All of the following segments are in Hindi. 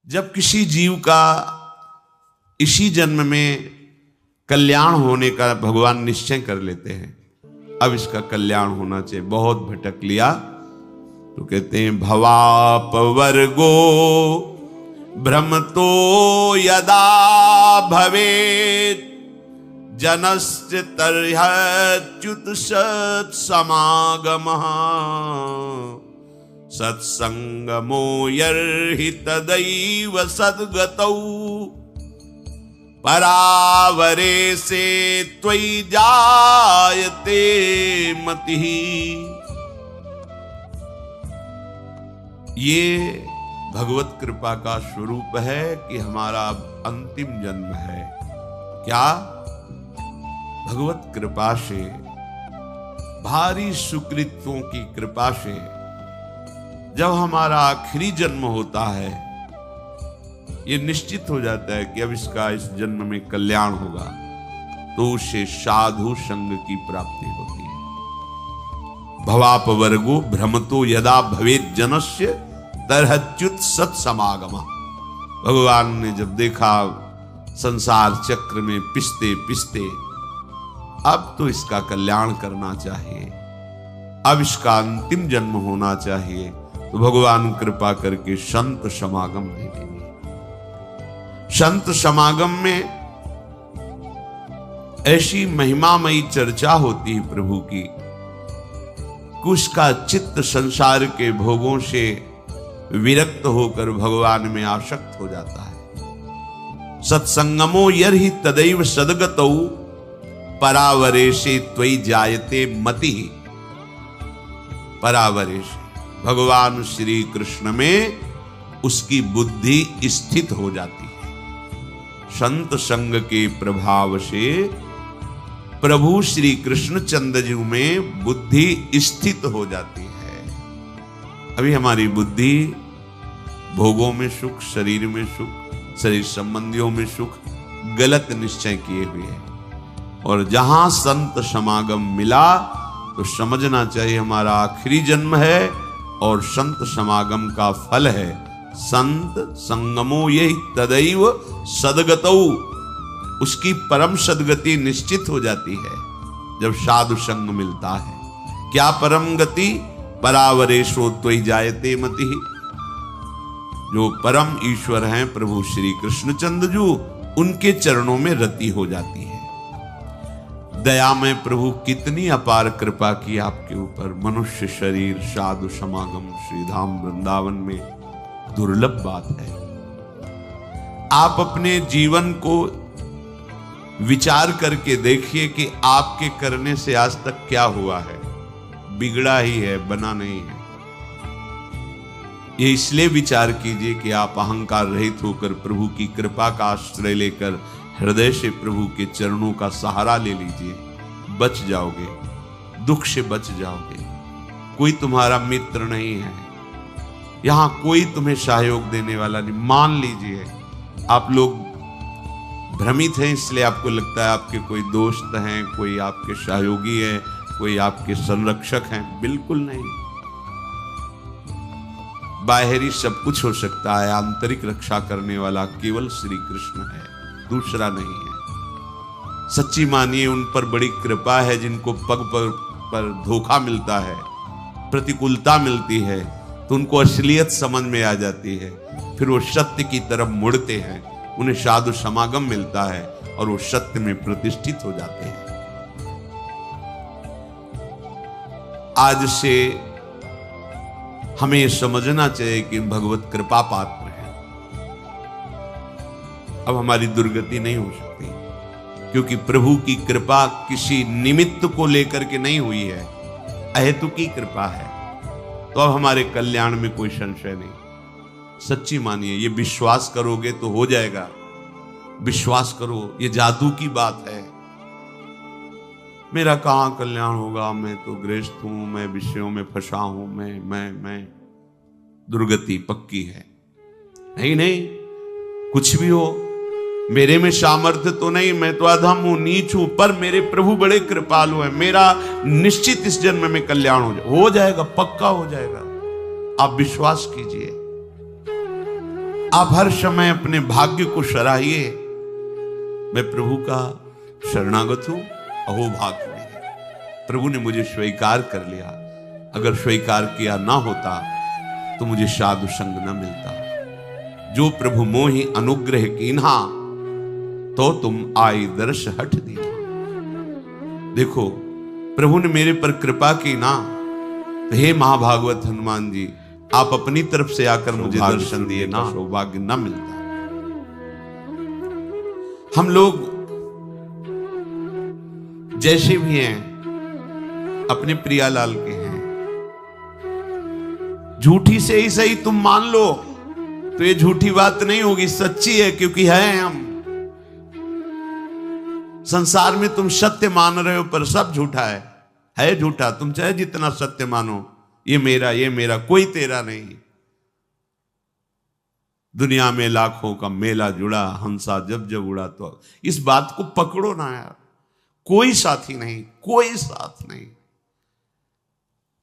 जब किसी जीव का इसी जन्म में कल्याण होने का भगवान निश्चय कर लेते हैं, अब इसका कल्याण होना चाहिए, बहुत भटक लिया तो कहते हैं भवापवर्गो भ्रमतो यदा भवेत् जनस्य तर्ह्यच्युत सत्समागमः सत्संगमो यर्हि तदैव सद्गतौ परावरे से त्वयि जायते मतिः। ये भगवत कृपा का स्वरूप है कि हमारा अंतिम जन्म है। क्या? भगवत कृपा से, भारी सुकृतों की कृपा से जब हमारा आखिरी जन्म होता है, ये निश्चित हो जाता है कि अब इसका इस जन्म में कल्याण होगा, तो उसे साधु संग की प्राप्ति होती है। भवापवर्गो भ्रमतो यदा भवेत् जनस्य तर्ह्यच्युत सत्समागमः। भगवान ने जब देखा संसार चक्र में पिसते पिसते अब तो इसका कल्याण करना चाहिए, अब इसका अंतिम जन्म होना चाहिए, तो भगवान कृपा करके संत समागम दे देंगे। संत समागम में ऐसी महिमामयी चर्चा होती है प्रभु की कि उसका चित्त संसार के भोगों से विरक्त होकर भगवान में आसक्त हो जाता है। सत्संगमो यर्हि तदैव सद्गतौ परावरेशे त्वयि जायते मतिः। परावरेश, भगवान श्री कृष्ण में उसकी बुद्धि स्थित हो जाती है। संत संग के प्रभाव से प्रभु श्री कृष्णचंद्र जी में बुद्धि स्थित हो जाती है। अभी हमारी बुद्धि भोगों में सुख, शरीर में सुख, शरीर संबंधियों में सुख, गलत निश्चय किए हुए है, और जहां संत समागम मिला तो समझना चाहिए हमारा आखिरी जन्म है और संत समागम का फल है संत संगमो ये तदैव सद्गतौ। उसकी परम सद्गति निश्चित हो जाती है जब साधु संग मिलता है। क्या परम गति? परावरेशो त्वयि जायते मतिः। जो परम ईश्वर हैं प्रभु श्री कृष्णचंद्र जी, उनके चरणों में रति हो जाती है। दया में प्रभु कितनी अपार कृपा की आपके ऊपर। मनुष्य शरीर साधु समागम श्रीधाम वृंदावन में दुर्लभ बात है। आप अपने जीवन को विचार करके देखिए कि आपके करने से आज तक क्या हुआ है। बिगड़ा ही है, बना नहीं है। ये इसलिए विचार कीजिए कि आप अहंकार रहित होकर प्रभु की कृपा का आश्रय लेकर हृदय से प्रभु के चरणों का सहारा ले लीजिए, बच जाओगे, दुख से बच जाओगे। कोई तुम्हारा मित्र नहीं है, यहां कोई तुम्हें सहयोग देने वाला नहीं। मान लीजिए आप लोग भ्रमित हैं, इसलिए आपको लगता है आपके कोई दोस्त हैं, कोई आपके सहयोगी है, कोई आपके संरक्षक हैं। बिल्कुल नहीं। बाहरी सब कुछ हो सकता है, आंतरिक रक्षा करने वाला केवल श्री कृष्ण है, दूसरा नहीं है। सच्ची मानिए उन पर बड़ी कृपा है जिनको पग पर धोखा मिलता है, प्रतिकूलता मिलती है, तो उनको असलियत समझ में आ जाती है, फिर वो सत्य की तरफ मुड़ते हैं, उन्हें साधु समागम मिलता है और वो सत्य में प्रतिष्ठित हो जाते हैं। आज से हमें समझना चाहिए कि भगवत कृपा पात्र है। अब हमारी दुर्गति नहीं हो सकती, क्योंकि प्रभु की कृपा किसी निमित्त को लेकर के नहीं हुई है, अहेतुकी कृपा है। तो अब हमारे कल्याण में कोई संशय नहीं। सच्ची मानिए, ये विश्वास करोगे तो हो जाएगा। विश्वास करो, ये जादू की बात है। मेरा कहां कल्याण होगा, मैं तो गृहस्थ हूं, मैं विषयों में फंसा हूं, मैं दुर्गति पक्की है। नहीं, कुछ भी हो, मेरे में सामर्थ्य तो नहीं, मैं तो अधम हूं, नीच हूं, पर मेरे प्रभु बड़े कृपालु हैं। मेरा निश्चित इस जन्म में कल्याण हो जाएगा, पक्का हो जाएगा। आप विश्वास कीजिए। आप हर समय अपने भाग्य को सराहिए, मैं प्रभु का शरणागत हूं, अहो भाग्य मेरे, प्रभु ने मुझे स्वीकार कर लिया। अगर स्वीकार किया ना होता तो मुझे साधु संग न मिलता। जो प्रभु मोहि अनुग्रह कीन्हा, तो तुम आई दर्श हठ दीना। देखो, प्रभु ने मेरे पर कृपा की ना, तो हे महाभागवत हनुमान जी, आप अपनी तरफ से आकर मुझे दर्शन दिए ना, सौभाग्य न मिलता। हम लोग जैसे भी हैं, अपने प्रियालाल के हैं, झूठी से ही सही तुम मान लो तो ये झूठी बात नहीं होगी, सच्ची है, क्योंकि है हम। संसार में तुम सत्य मान रहे हो पर सब झूठा है झूठा। तुम चाहे जितना सत्य मानो, ये मेरा कोई तेरा नहीं। दुनिया में लाखों का मेला जुड़ा, हंसा जब जब उड़ा। तो इस बात को पकड़ो ना यार, कोई साथी नहीं, कोई साथ नहीं,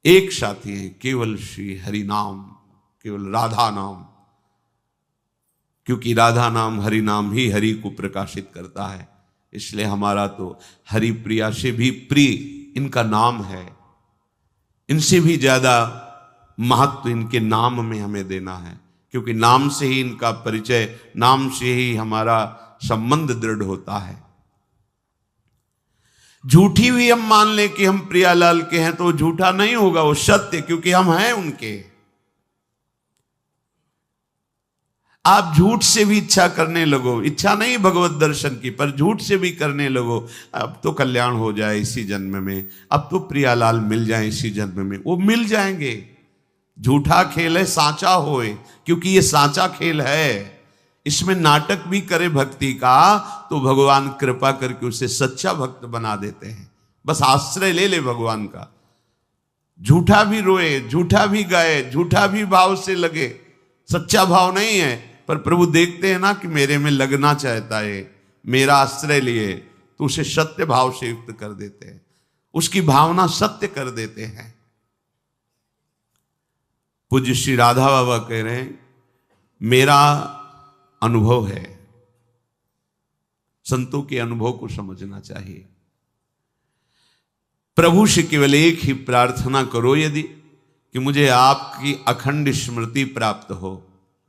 एक साथी है, केवल श्री हरि नाम, केवल राधा नाम। क्योंकि राधा नाम, हरि नाम ही हरि को प्रकाशित करता है। इसलिए हमारा तो हरि प्रिया से भी प्रिय इनका नाम है। इनसे भी ज्यादा महत्व इनके नाम में हमें देना है, क्योंकि नाम से ही इनका परिचय, नाम से ही हमारा संबंध दृढ़ होता है। झूठी भी हम मान लें कि हम प्रियालाल के हैं तो झूठा नहीं होगा, वो सत्य, क्योंकि हम हैं उनके। आप झूठ से भी इच्छा करने लगो, इच्छा नहीं भगवत दर्शन की, पर झूठ से भी करने लगो, अब तो कल्याण हो जाए इसी जन्म में, अब तो प्रियालाल मिल जाए इसी जन्म में, वो मिल जाएंगे। झूठा खेल है सांचा होए, क्योंकि ये सांचा खेल है। इसमें नाटक भी करे भक्ति का तो भगवान कृपा करके उसे सच्चा भक्त बना देते हैं। बस आश्रय ले ले भगवान का। झूठा भी रोए, झूठा भी गाए, झूठा भी भाव से लगे, सच्चा भाव नहीं है, पर प्रभु देखते हैं ना कि मेरे में लगना चाहता है, मेरा आश्रय लिए, तो उसे सत्य भाव से युक्त कर देते हैं, उसकी भावना सत्य कर देते हैं। पूज्य श्री राधा बाबा कह रहे हैं, मेरा अनुभव है, संतों के अनुभव को समझना चाहिए। प्रभु से केवल एक ही प्रार्थना करो यदि, कि मुझे आपकी अखंड स्मृति प्राप्त हो,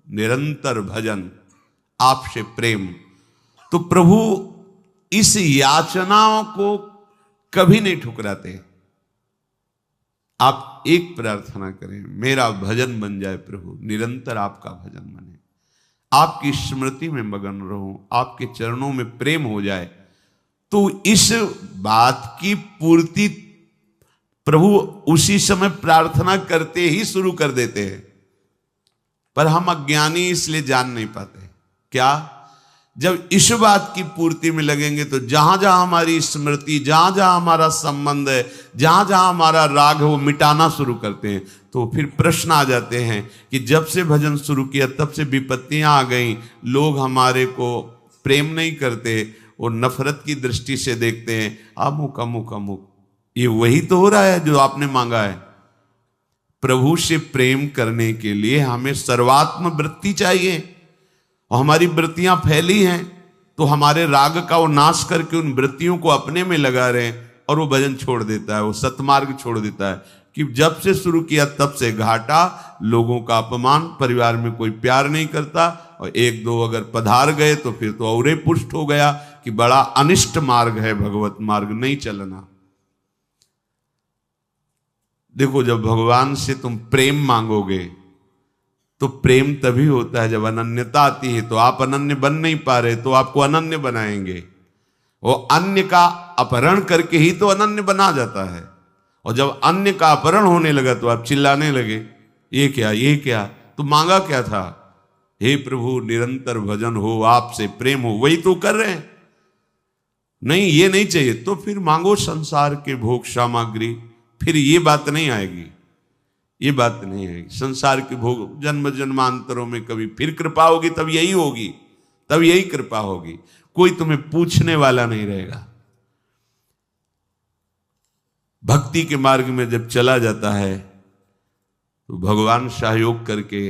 निरंतर भजन, आपसे प्रेम। तो प्रभु इस याचनाओं को कभी नहीं ठुकराते। आप एक प्रार्थना करें, मेरा भजन बन जाए प्रभु, निरंतर आपका भजन बने, आपकी स्मृति में मगन रहूं, आपके चरणों में प्रेम हो जाए। तो इस बात की पूर्ति प्रभु उसी समय प्रार्थना करते ही शुरू कर देते हैं। पर हम अज्ञानी इसलिए जान नहीं पाते। क्या? जब इस बात की पूर्ति में लगेंगे तो जहां जहां हमारी स्मृति, जहां जहां हमारा संबंध है, जहां जहां हमारा राग है, वो मिटाना शुरू करते हैं। तो फिर प्रश्न आ जाते हैं कि जब से भजन शुरू किया तब से विपत्तियां आ गई, लोग हमारे को प्रेम नहीं करते, वो नफरत की दृष्टि से देखते हैं, अमुक अमुक अमुक। ये वही तो हो रहा है जो आपने मांगा है। प्रभु से प्रेम करने के लिए हमें सर्वात्म वृत्ति चाहिए, और हमारी वृत्तियां फैली हैं तो हमारे राग का वो नाश करके उन वृत्तियों को अपने में लगा रहे हैं, और वो भजन छोड़ देता है, वो सतमार्ग छोड़ देता है। कि जब से शुरू किया तब से घाटा, लोगों का अपमान, परिवार में कोई प्यार नहीं करता, और एक दो अगर पधार गए तो फिर तो और पुष्ट हो गया कि बड़ा अनिष्ट मार्ग है, भगवत मार्ग नहीं चलना। देखो, जब भगवान से तुम प्रेम मांगोगे तो प्रेम तभी होता है जब अनन्यता आती है। तो आप अनन्य बन नहीं पा रहे, तो आपको अनन्य बनाएंगे। वो अन्य का अपहरण करके ही तो अनन्य बना जाता है। और जब अन्य का अपहरण होने लगा तो आप चिल्लाने लगे, ये क्या, ये क्या? तो मांगा क्या था? हे प्रभु, निरंतर भजन हो, आपसे प्रेम हो, वही तो कर रहे हैं। नहीं, ये नहीं चाहिए तो फिर मांगो संसार के भोग सामग्री, फिर ये बात नहीं आएगी, ये बात नहीं आएगी। संसार के भोग जन्म जन्मांतरों में कभी फिर कृपा होगी, तब यही होगी, तब यही कृपा होगी। कोई तुम्हें पूछने वाला नहीं रहेगा। भक्ति के मार्ग में जब चला जाता है तो भगवान सहयोग करके